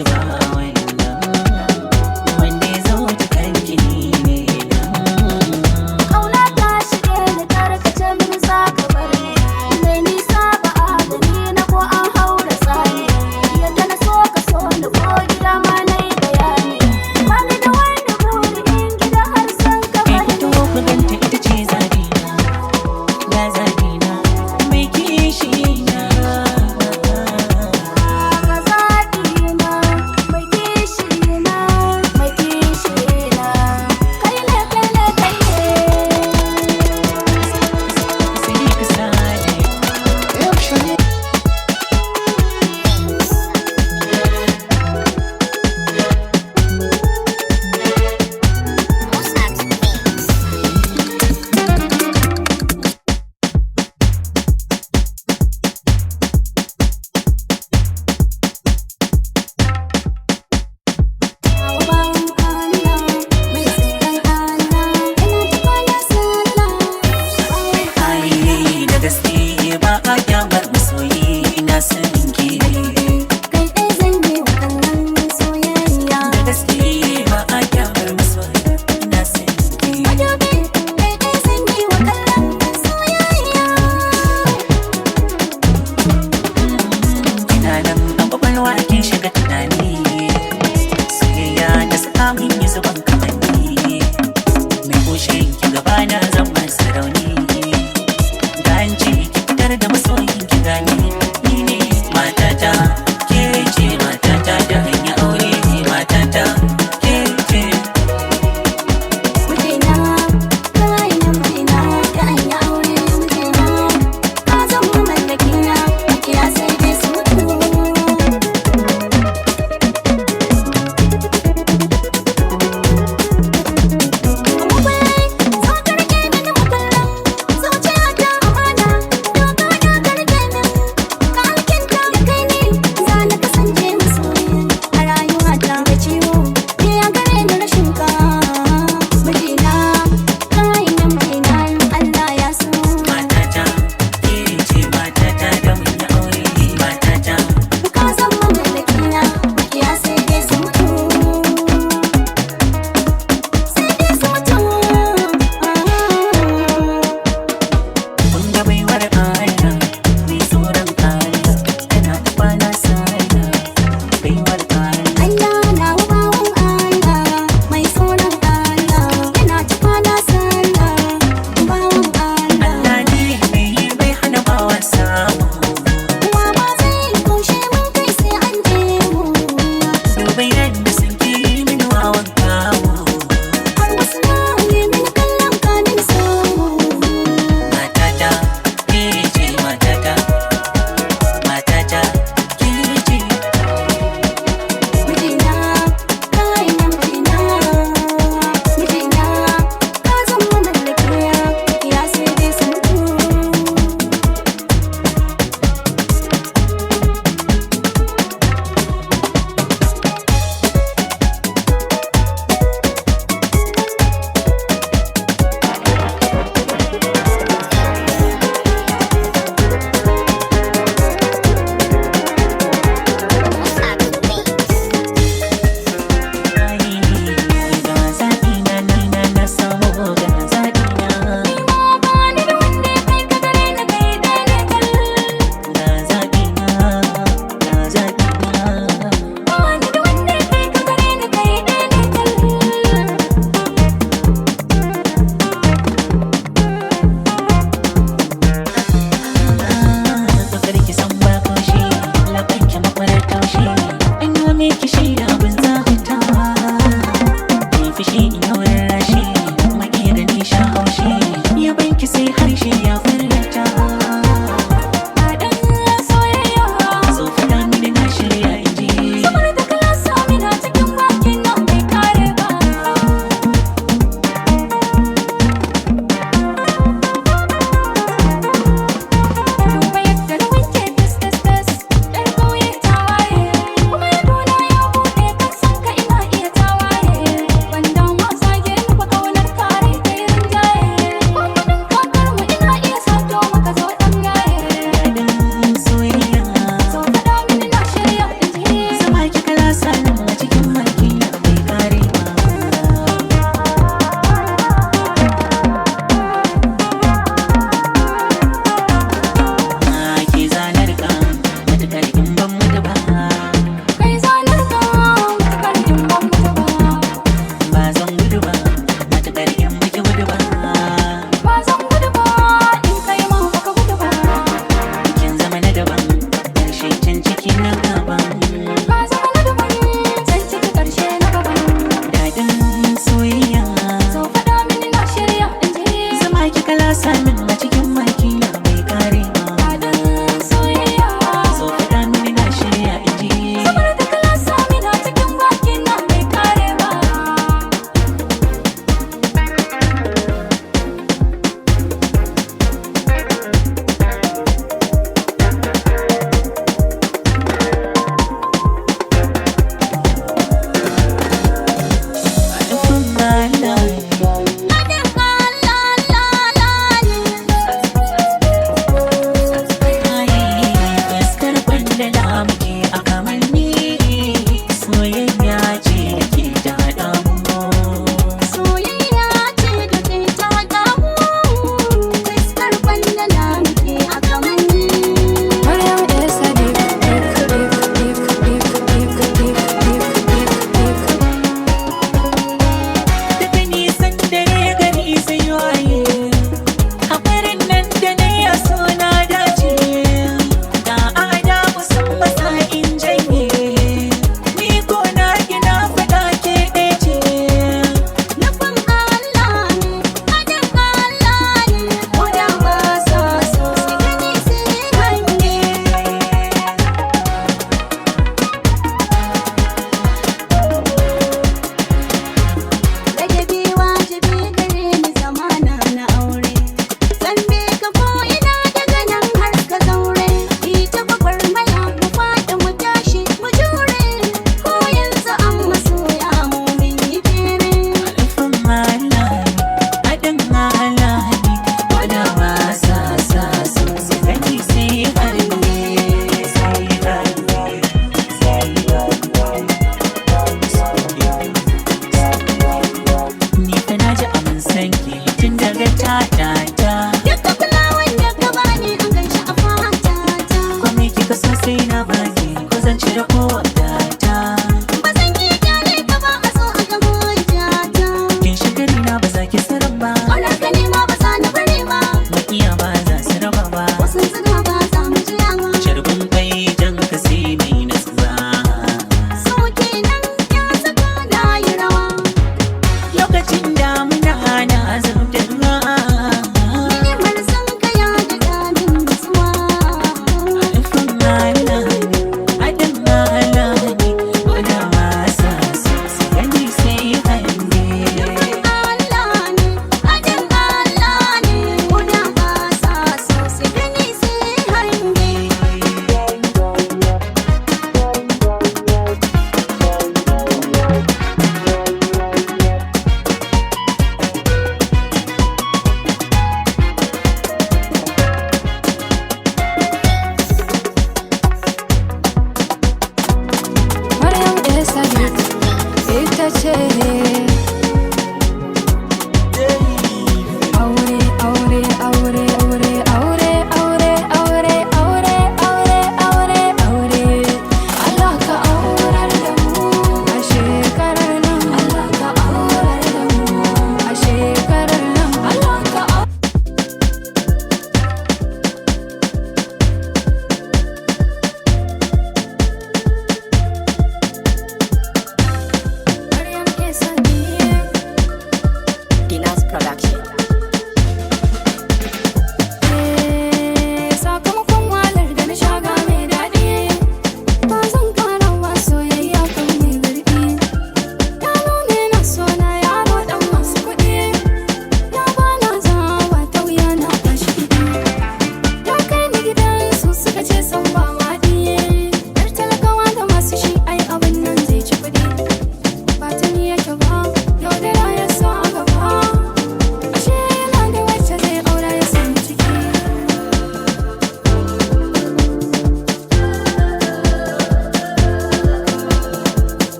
ki ba wannan wanda ya zo ta kan jini ne nan. Kauna ta shige ni tarkace min za ka bar ni. Mai nisa ba a gani na ko an haura tsani. Yadda na so ka so ni ko gida ma na yi bayani. Bani da wani buri in gida har san ka Kai bari. fito ku ganta ita ce zabina, ga zabina mai kishi na. Ga zaɓi na mai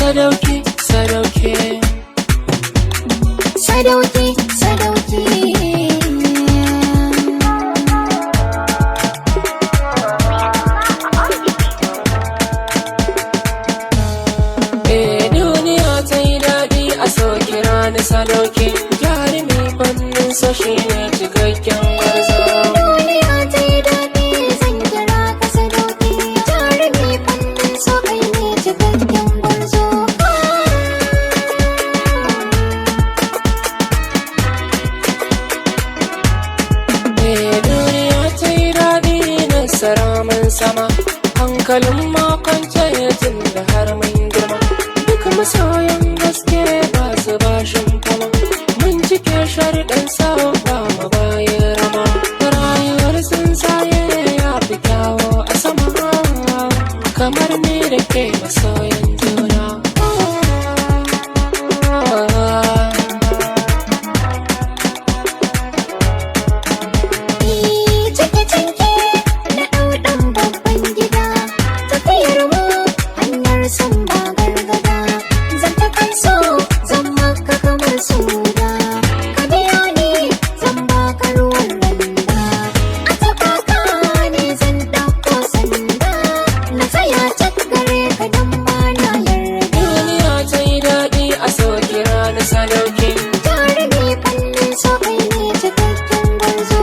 sadauki, sadauki, sadauki, sadauki. Duniya ta yi daɗi a so kira ni sadauki, jarumi fannin so shi ne cikakken gwarzo. Duniya ta yi daɗi zan kira ka sadauki, jarumi fannin so kai ne cikakken gwarzo. Duniya ta yi daɗi nasara mun sama, hankalin makwance tun da har mun girma. Duka masoyan gaske ba su bashin kama, mun cike sharɗin sa ba mu bayan rama. Rayuwar tsuntsaye ya fi kyawo a sama, kamar ni da ke masoyan juna. Sadauki, jarumi fannin so kai ne cikakken gwarzo.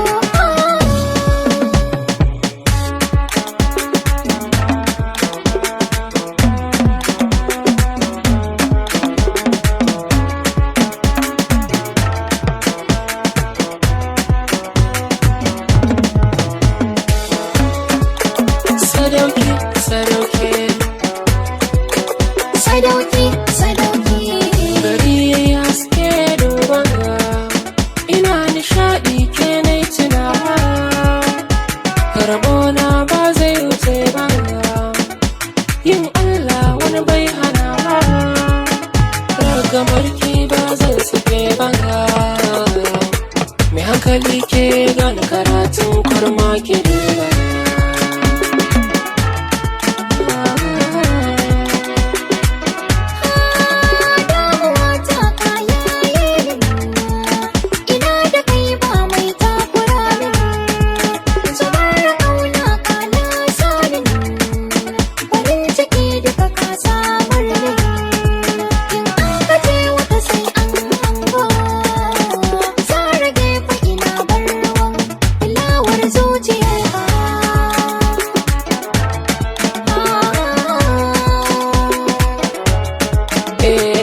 sadauki, sadauki, Sadauki, sadauki. gari ya haske duba, ina nishaɗi ke nai tunawa, rabona ba zai wuce ba, yin Allah wani bai hana ba, ragamarki ba zai suke ba, mai hankali ke gane karatun kurma ke duba.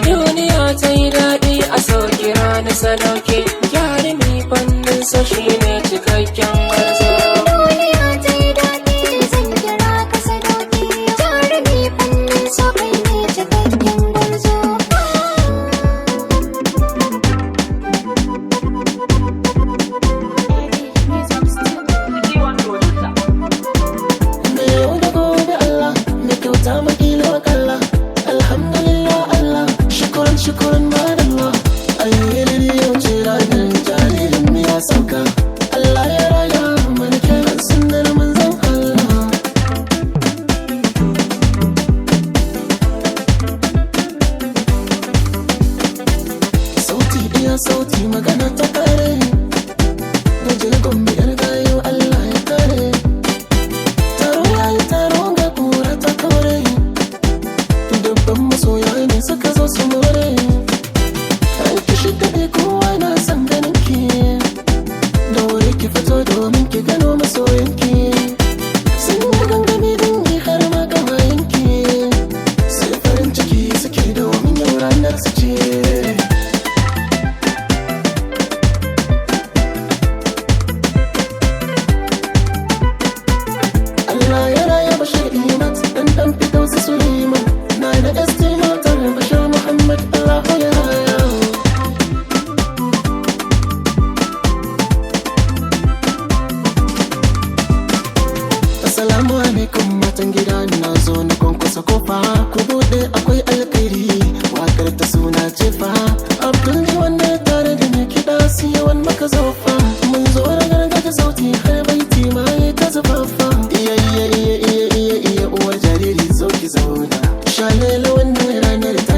Duniya ta yi daɗi a so kira ni sadauki, jarumi fannin so shi ne cikakken gwarzo. Duniya ta yi daɗi zan kira ka sadauki, jarumi fannin so kai ne cikakken gwarzo. Me yau da gobe Allah, me kyauta makila wa kalla. Alhamdulillah Allah, shukuran shukuran madalla. Alheri yau ce ranar jaririn mu ya sauka. Allah ya raya mana ke kan sunnar manzon Allah. Sauti iya sauti magana ta kare, wajen gombe yar gayo Allah ya kare. Taro yayi taro ga kura ta kaure, dubban masoya ne suka zo su more. Kan ki shi daɗe kowa na san ganin ki, da wuri ki fito domin ki gano masoyanki. Sun yi gangami dangi har ma ƙawayenki, sai farin ciki suke domin yau ranar su ce. Allah ya raya Bashir Imat, dan Fidausi Suleiman, na da estimatar Bashir Muhammad, Allahu ya raya. Assalamu alaikum matan gida, na zo na kwankwasa kofa, ku buɗe akwai alkhairi, wakar ta suna jefa. Abdul ne wanda ya tare da mai kiɗa su yawan maka zofa, mun zo ragargaje sauti har baiti ma ya ta zafafa. Iya iya iya iya iya iya uwar jariri zo ki zauna, shalele wannan ranar ta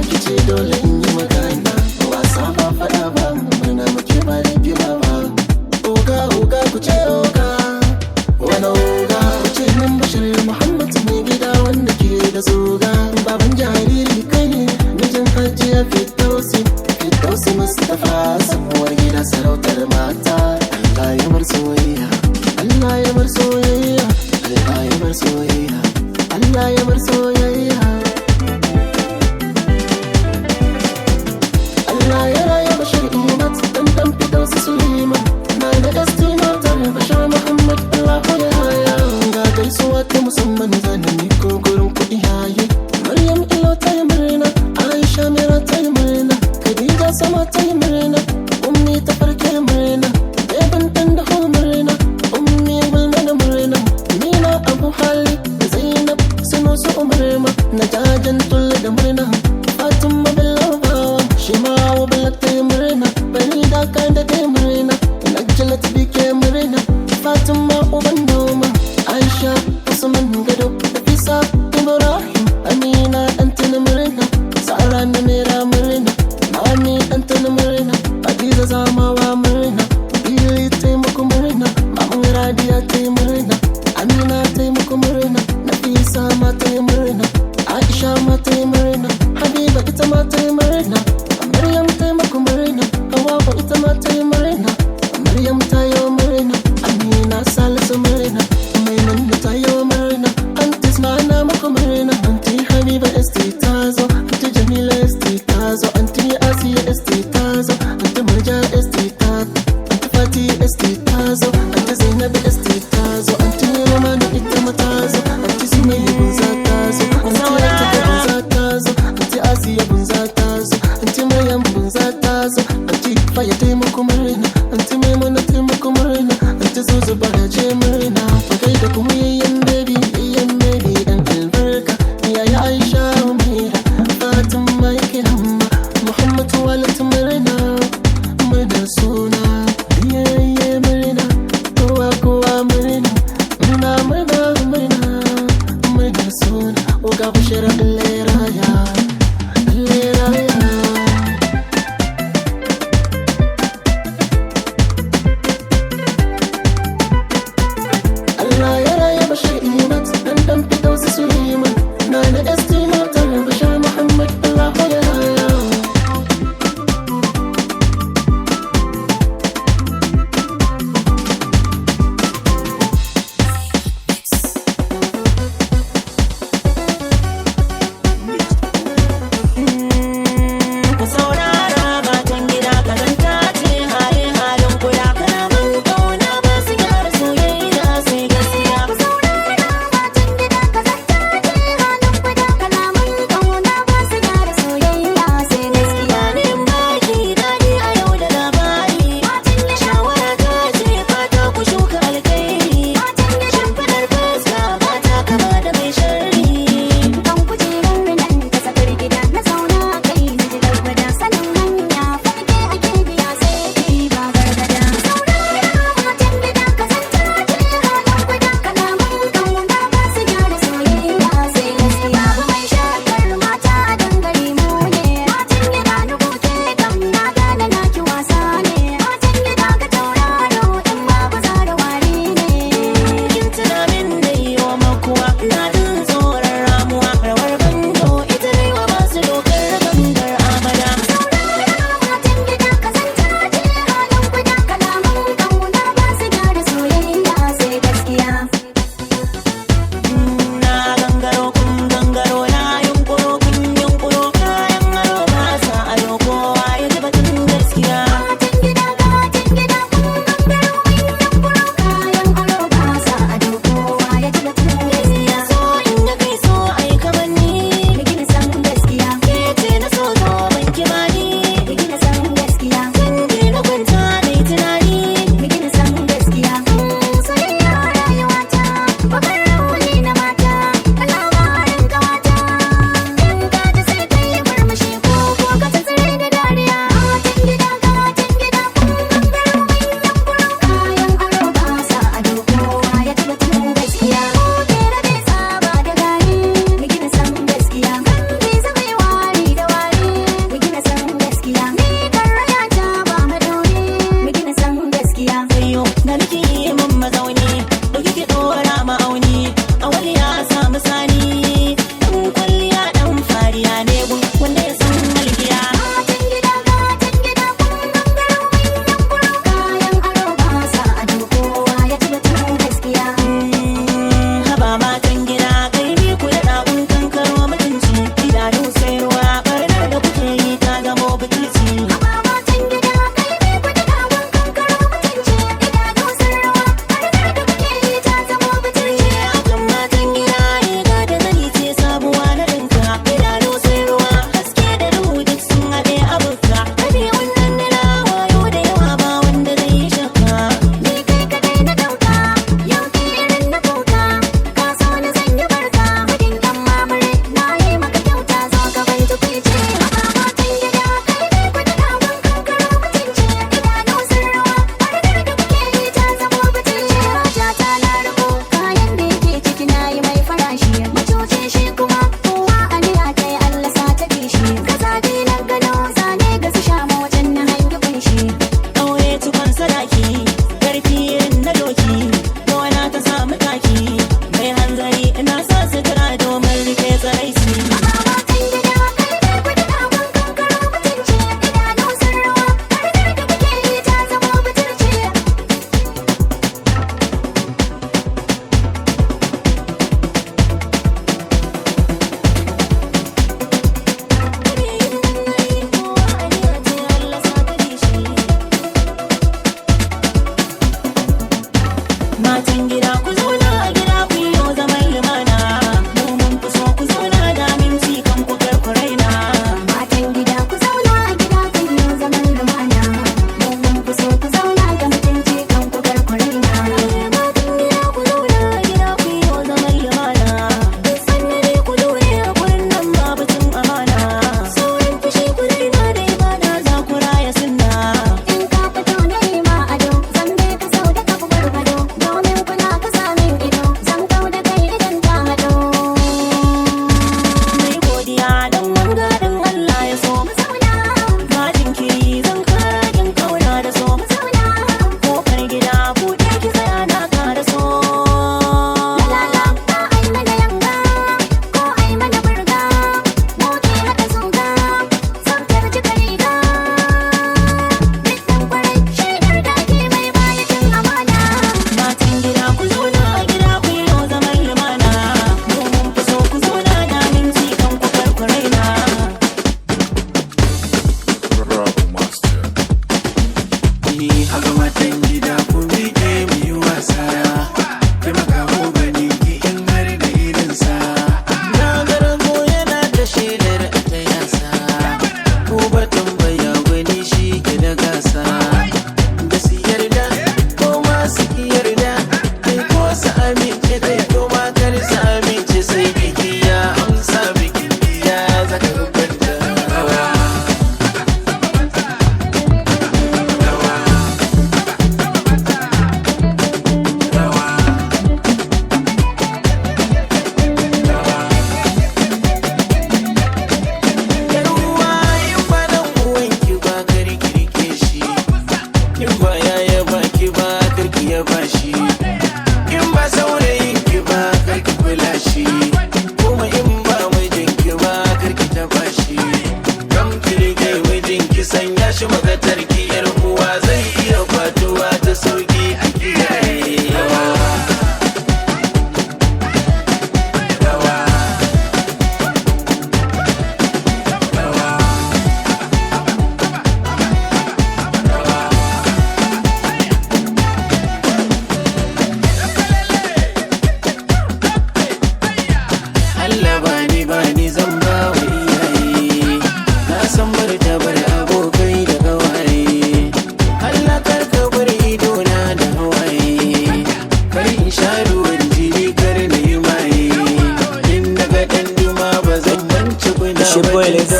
zo, anti Asiya ST ta zo, anti Murja ST ta zo, anti Fati ST ta zo, anti Zainab ST ta zo, anti Romana ita ma ta zo, anti Sumayya bunza ta zo, anti Atika bunza ta zo, anti Asiya bunza ta zo, anti Maryam bunza ta zo, anti Faya taimako murna, anti Maimuna taimako murna, anti Zuzu baraje murna, fagai da kuma yayyan baby dan albarka, yaya Aisha Umaira, Fatima Ikramma, Muhammad Walid murna, murna suna, yayye murna, kowa murna, murna suna, oga bashira Allera Allah ya raya bashir imat, dan fitausi Suleiman, na ST matar bashir Muhammad Allah ya raya.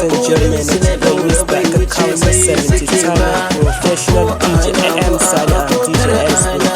ladies and gentlemen, it's always back at Council 70 time professional dj.m.sanincy dj.m.sanincy.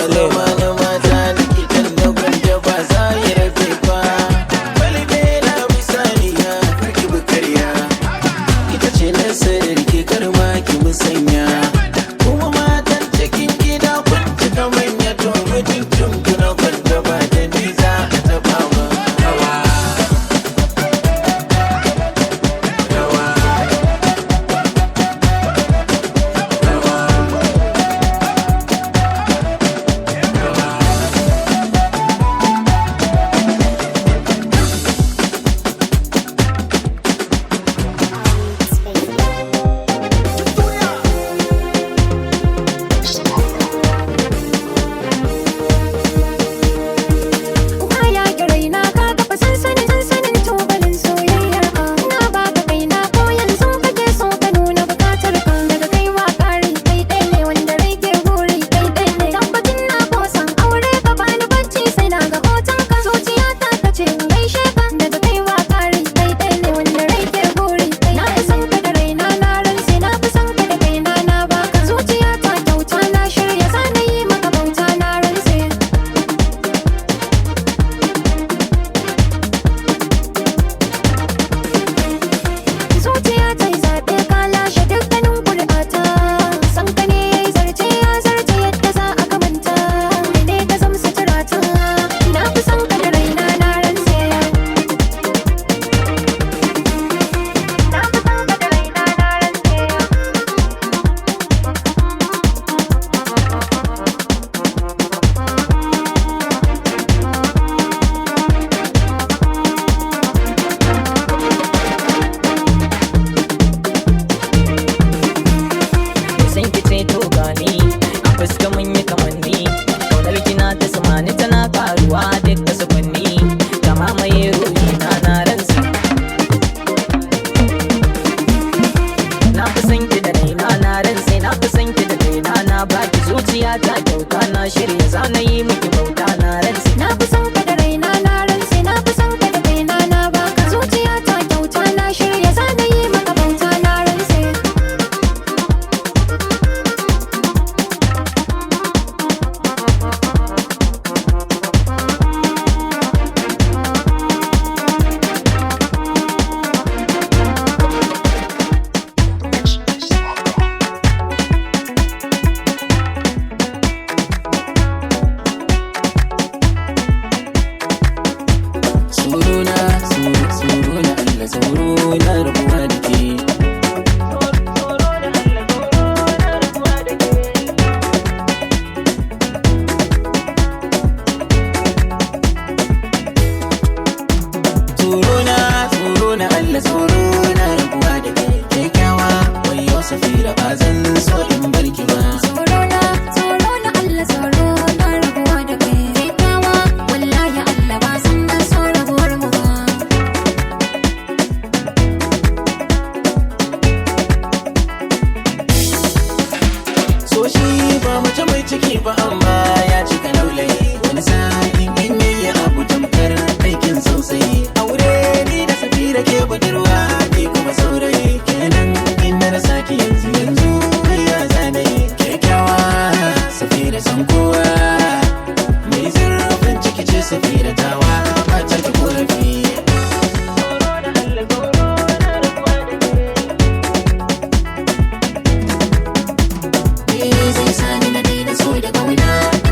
Zai sani na daina so da kauna.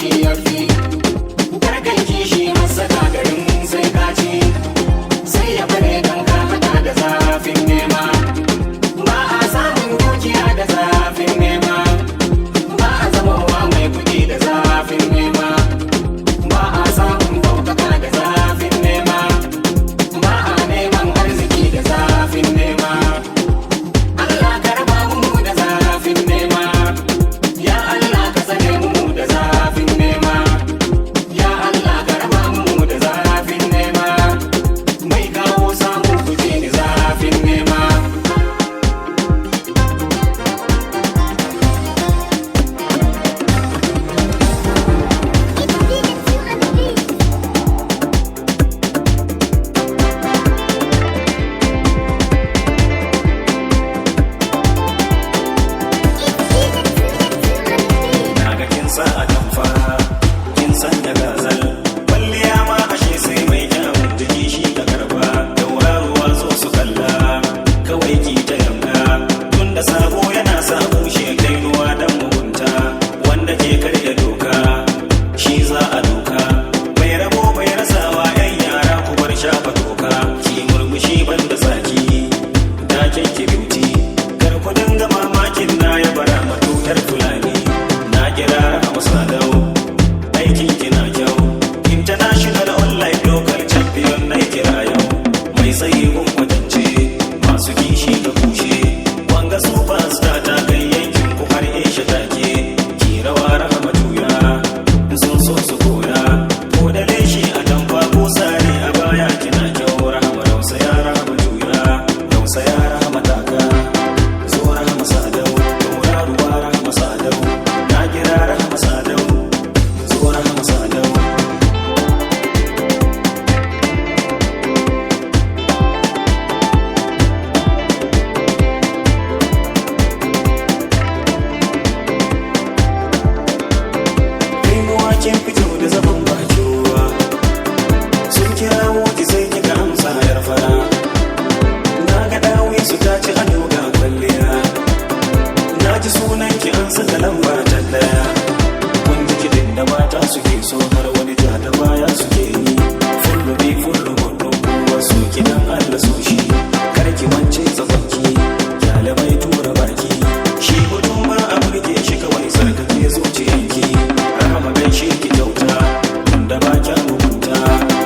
shi ya fi gargan kishi masaka garin sai ka ci sai ya bare kan ka hada da zafin nema ba a samun dukiya da zafin nema ba a zamowa mai kuɗi da zafin nema ba a samun ɗaukaka da zafin nema ba a neman arziki da zafin nema Allah ka raba mu da zafin nema ya Allah ka tsare mu da zafin nema ya Allah ka raba mu da zafin nema mai kawo samu kuɗi da zafin nema naga kin sa a tamfa kin san da gazal kwalliya ma ashe sai mai kyawun jiki shi da karba tauraruwa zo su kalla kawai ki ta yanga tun da sabo yana sa bushe kai ruwa dan mugunta wanda ke karya doka shi za a doka mai rabo bai rasawa yan yara ku bar shafa doka ki murmushi banda saki daken ki beauty kar ku dinga mamakin na ya bara matutar fulani na kira Hausa dau aikin kina kyau international online local champion na kira yau mai tsayi kun kwatance masu kishi da kushe wanga superstar ta kai yankin ku har Asia take ki rawa rahama juya sun so su koya ko da leshi a tamfa ko sare a baya kina kyau rahama rausaya rahama juya rausaya rahama taka zo rahama sadau tauraruwa rahama sadau na kira rahama sadau zo rahama sadau kainuwa kin fito da zaman bakiwa sun kirawo ki sai kika amsa yar fara na ga dawi su ta ci ado ga kwalliya na ji sunan ki an saka lamba ta daya kun ji kiɗin da mata suke so har wani ja da baya suke yi fullu bi fullu hudu wasu kidan Allah so shi kar ki mance tsakonki kyale tura baki shi gudun ba a burge shi kawai sarkake zuciyanki rahama gaishe ki kyauta tunda ba kya mugunta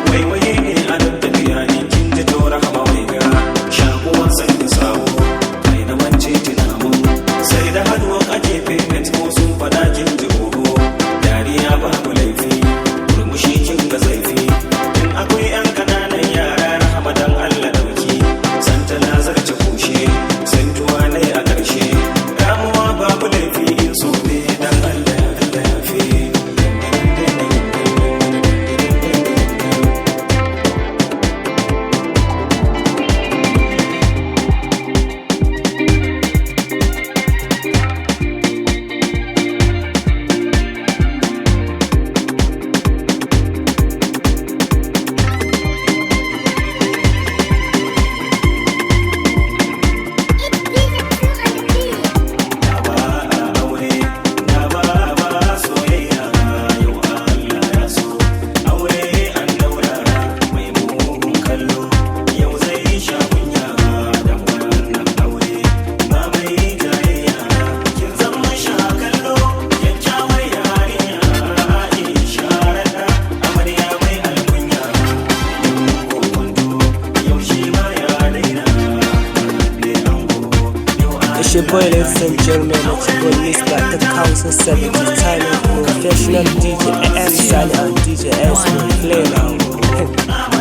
waiwaye ne a nan tafiya ne kin ji to rahama wai ga shakuwan san da sawo kai na mance tunamun sai da hannuwan ake payment ko sun fada kin ji ogo dariya babu laifi murmushi kin ga zaifi in akwai yan kananan yara rahama dan Allah dauki santa na zarce kushe sun tuwa ne a ƙarshe ramuwa babu laifi in so ne dan Allah Allah ya fi It's your boy, ladies and gentlemen. It's your boy, Mr. Takwas 70 time professional DJ M.Sanincy and dj.m.sanincy play now.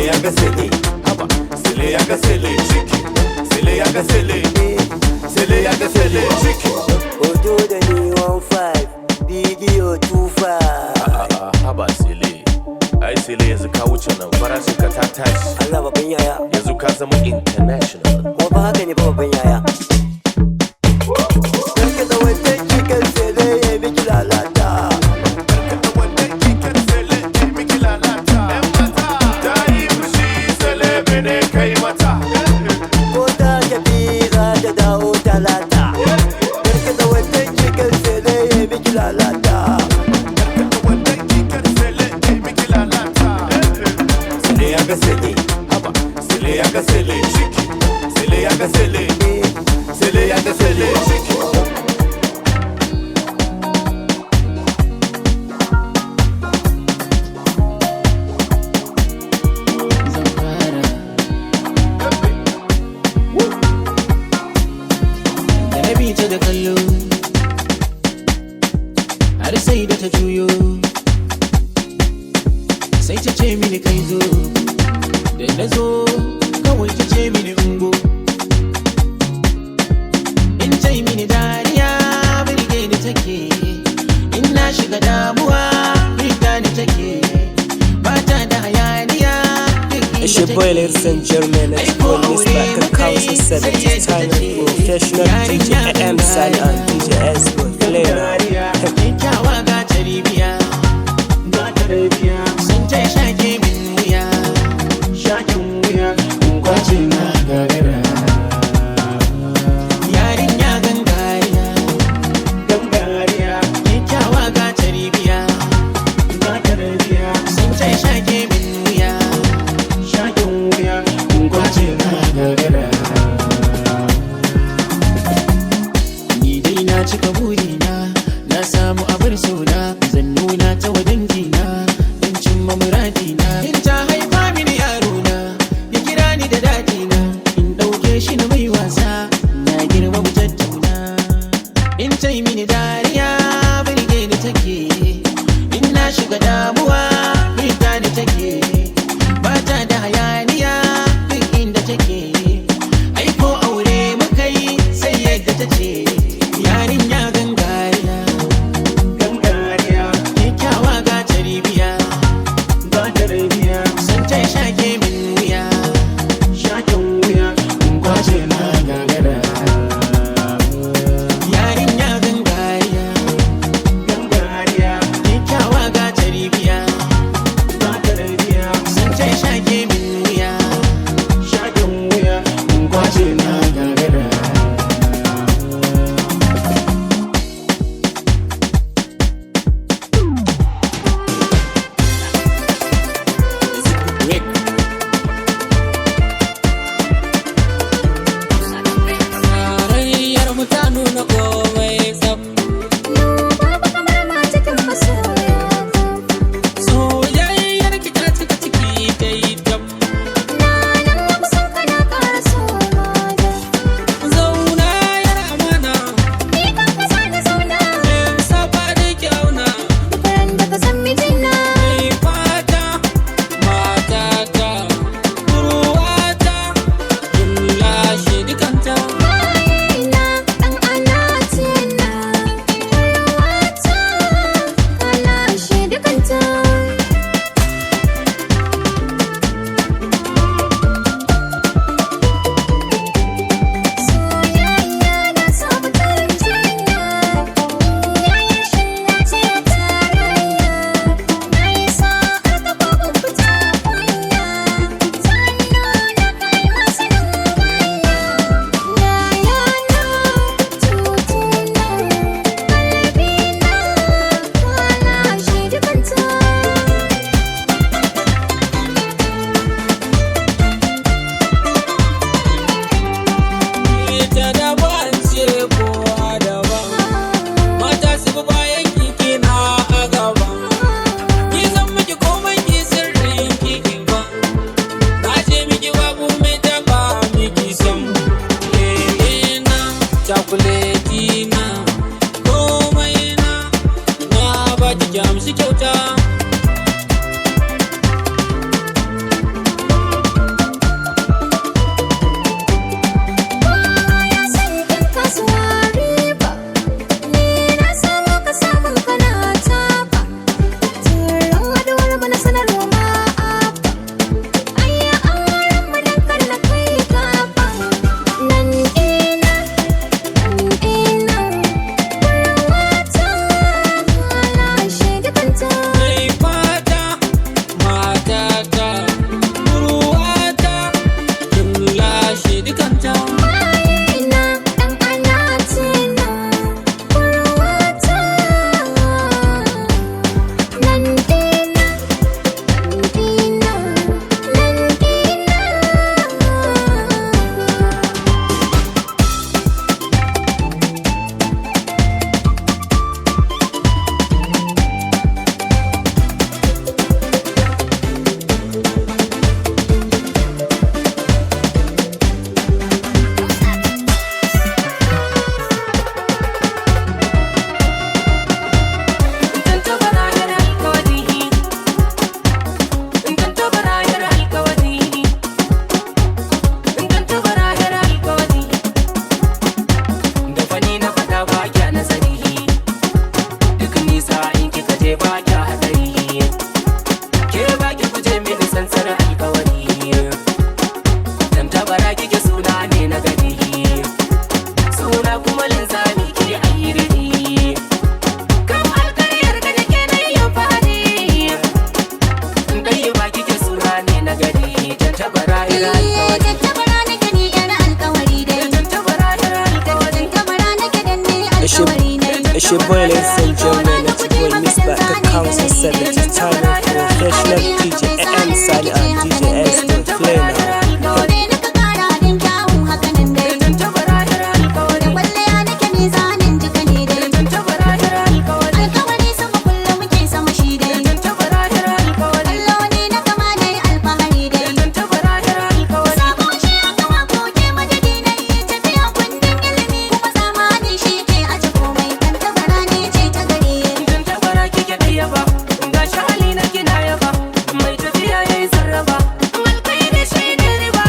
Sele yaga sele, haba, sele yaga sele chiki, sele yaga sele, sele yaga sele chiki. Ojo da ni 15, bidiyo 25. Haba sele, ai sele yanzu ka wuce nan farashin ka ta tashi. Allah babban yaya, Yanzu ka zama international. kuma ba haka ne ba babban yaya. Karka da wancan cikin sele ya yi miki lalata. Karka da wannan kikar sele ya miki lalata. Yan mata, ta yi fushi sele mene kai mata. Ko ta tafi za ta dawo talata. Karka da wancan cikin sele ya yi miki lalata. Karka da wannan kikar sele ya miki lalata. Sele yaga sele, haba, sele yaga sele chiki, sele yaga sele, sele yaga sele chiki. Da na bi ta da kallo har sai da ta juyo sai ta ce mini kai zo da na zo kawai ta ce mini ungo in ta yi mini dariya birge ni take in na shiga damuwa rita ni take ba ta da hayaniya It's your boy, ladies and gentlemen. It's for Miss Takwas 70 time professional dj.m.sanincy and dj S-Boy. kyakkyawa ga tarbiyya sun ce shake min wuya in kwace na gagara yarinya gangariya kyakkyawa ga tarbiyya sun ce shake min wuya in kwace na gagara ni dai na cika burina na gani tantabara ira alkawari. Tantabara nake ni yar alkawari dai. Tantabara ira alkawari. Tantabara nake dan ni alkawari dai. It's your boy, ladies and gentlemen. It's your boy, Miss Back the Council 70. Time of professional dj.m.sanincy and dj.s to play now. Dole naka kara din kyawun hakanan dai. Tantabara ira alkawari. Da kwalliya nake ni zanen jika ne dai. Tantabara ira alkawari. Alkawari sama kullum muke sama shi dai. Tantabara ira alkawari. Alloni na kama dai alfahari dai. Tantabara ira alkawari. Sabo shi aka wako ke madadi na yi tafiya kundin ilimi kuma zamani shi ke aje komai. Tantabara ne ce ta gari. Tantabara kike da yaba, ga shali na kina yaba, mai tafiya yayi sarrafa. Alkairi shi ne riba,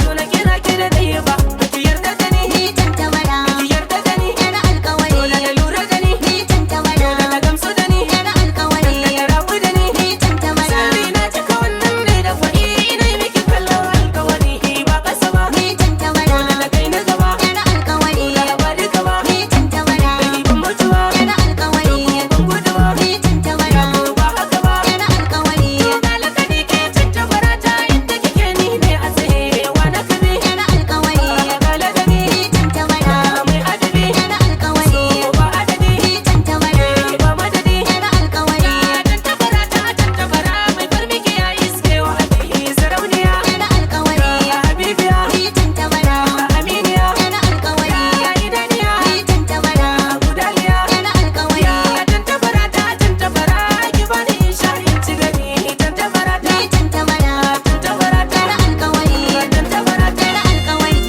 to na kira ki da yaba. Ki yarda da ni, Ni tantabara. ki yarda da ni, Yar alkawari. dole na lura da ni, Ni tantabara. dole na gamsu da ni, Yar alkawari. na rabu da ni. Ni tantabara. Sirri na cika wannan ne da faɗi, ina yi miki kallon alkawari ba ƙasa ba. Ni tantabara. Dole na kai na gaba, Yar alkawari. dole ba duka ba. Ni tantabara. Bai ban mutu ba, Yar alkawari. ban gudu ba, Ni tantabara. ba haka ba. Yar alkawari. Galakani ke tantabara ta inda kike ni ne a tsaye wa na kabi. Yar alkawari. Galadani, Ni tantabara. mai adabi, Yar alkawari. ba adadi, Ni tantabara. ba madadi. Yar alkawari. Tantabara ta tantabara mai farmiki ya iske wa hadi sarauniya. Yar alkawari. Habibiya, Ni tantabara. aminiya, Yar alkawari. idaniya, Ni tantabara. gudaliya. Yar alkawari. Tantabara ta tantabara ki bani shahin ci gani. Tantabara ta Ni tantabara. tantabara ta Yar alkawari. tantabara ta. Yar alkawari.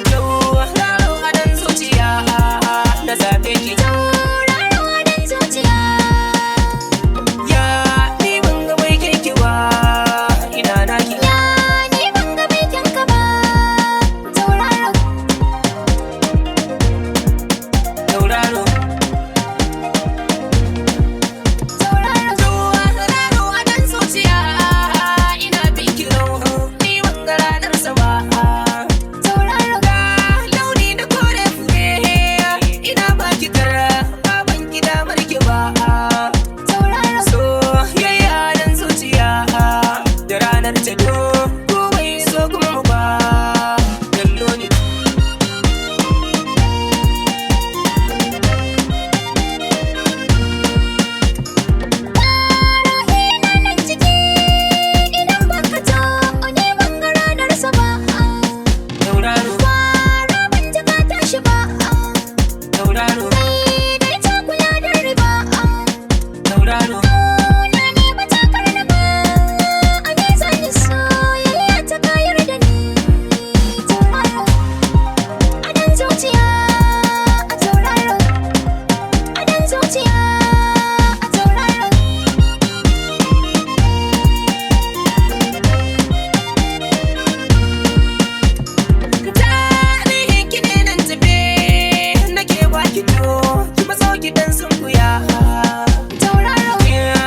Tauraro a dan zuciya na zaɓe ki. Tauraro dan zuciya. Ya ni ban ga mai keke ba, ina naki. Ya ni ban ga mai kyanka ba. Tauraro. Tauraro, Tauraro. tauraro a dan zuciya ina bin ki ni ban ga ranar sa ba. Tauraro. Ga launi na kore fure, ina baki kara ban ki damar ki ba. Tauraro. Soyayya dan zuciya da ranar ta do komai so kuma mu ba. Kallo ni. Ina nan ciki idan baka to ni ban ga ranar sa ba. Tauraro, Fara ban ji ka tashi ba. tauraro, Sai dai ta kula da riba. tauraro. Na ne ba ta karna ba. A me zani soyayya ta kayar da ni. Tauraro. A dan zuciya. A tauraro. A dan zuciya. A tauraro. Tarihin ki ne nan tafe nake baki to ki matso ki dan sunkuya. Tauraro. Ya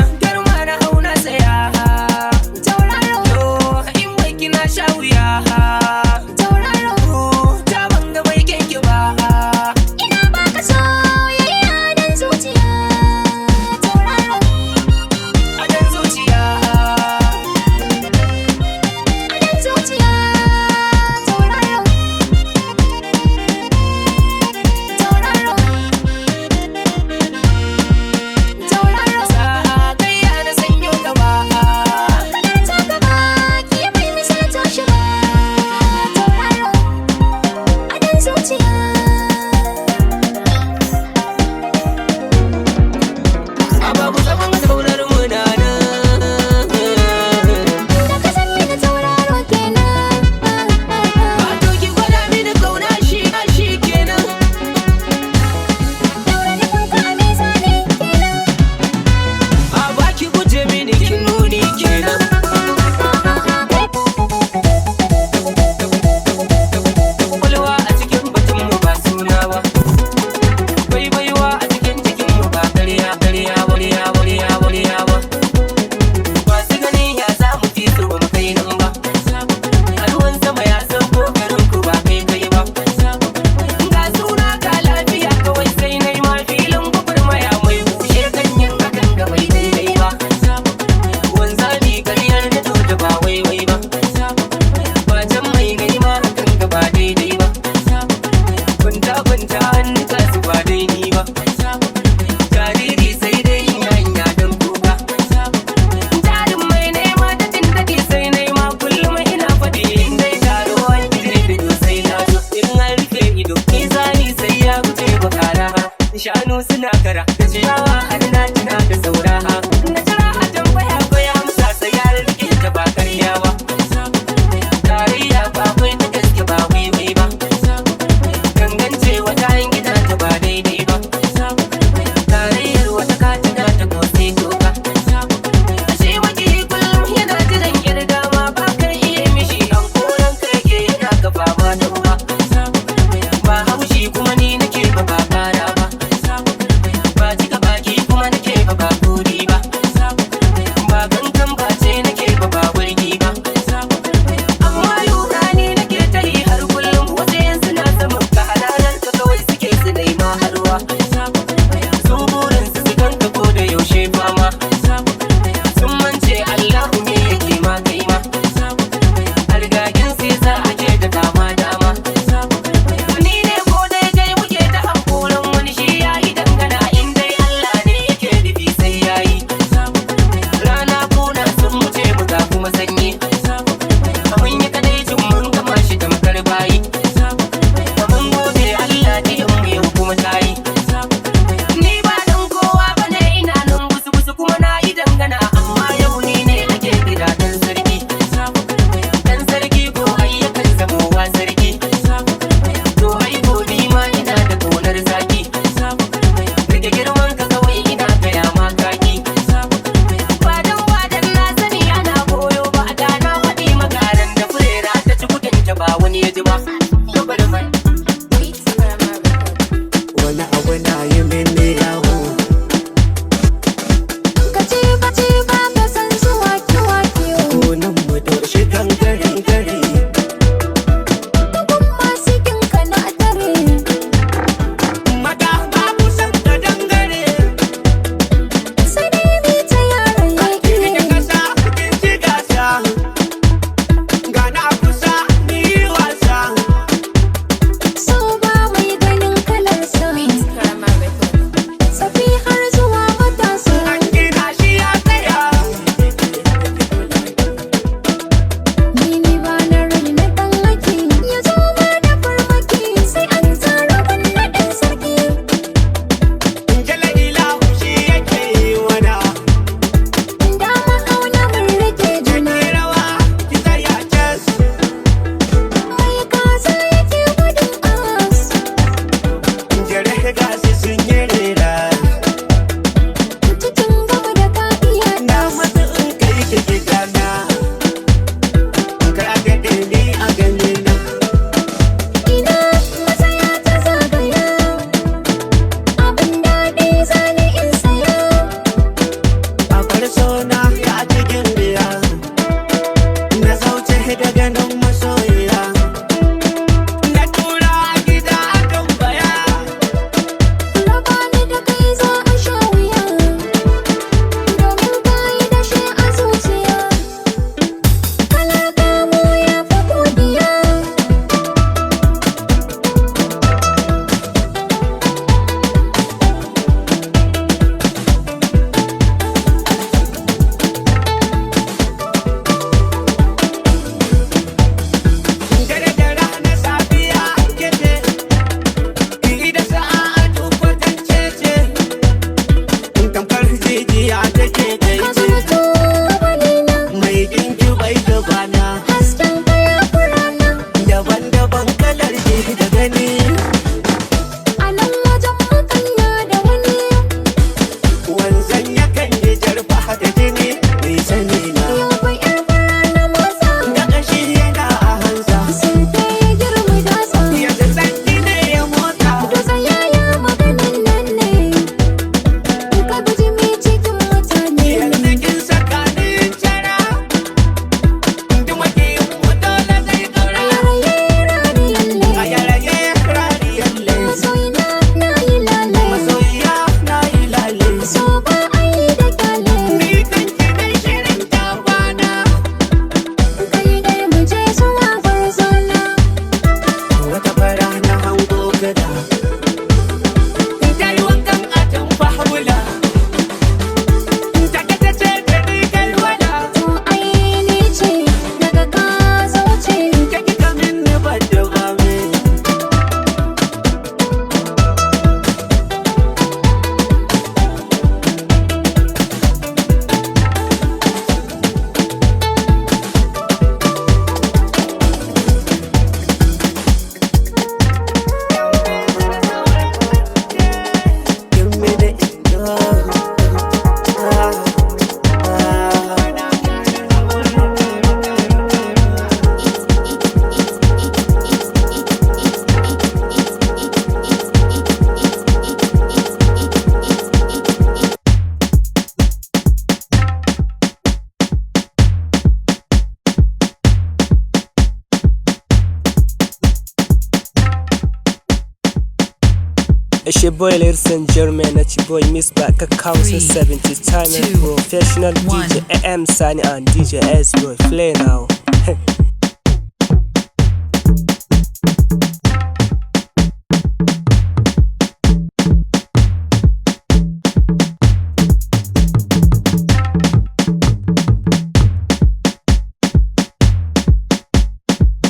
sona ya cikin biya na zauce da ganin masoyiya na tura a gida a tambaya Rabani da kai za a sha wuya domin kayi da shi a zuciya kala damu ya fi godiya dare da rana safiya kete iri da sa'a a duk kwatance ce tamkar jijiya take ka daidai zama tubalina mai dinki bai gabana hasken kaya furana daban-daban kalar ji da gani a nan wajen makanya da wani wanzan yakan yi jarfa da jini mai sani na yau bai yar fara na motsa da kashi yana a hanza sun kai girma dasa yanzu sanyi ne ya motsa Dosa yaya maganin nan ne ka guji mai cikin mutane yanzu kin saka ni cara duk wake mu dole zai daura a yaraye rari yalle masoyina na yi lale masoyiya na yi lale so ba a yi da kyale ni kanki dai shirin ta kwana kai dai mu je zuwa gwarzona wata fara na hango gada ta yi wankan a tamfa hula ta ta ce da ni kai wala to ai ni ce daga ka zauce ta kika min ni ba da ba me give me the It's your boy, ladies and gentlemen. It's your boy, Miss Back, Council 70 time and professional DJ M Sani and DJ S Boy. Play now.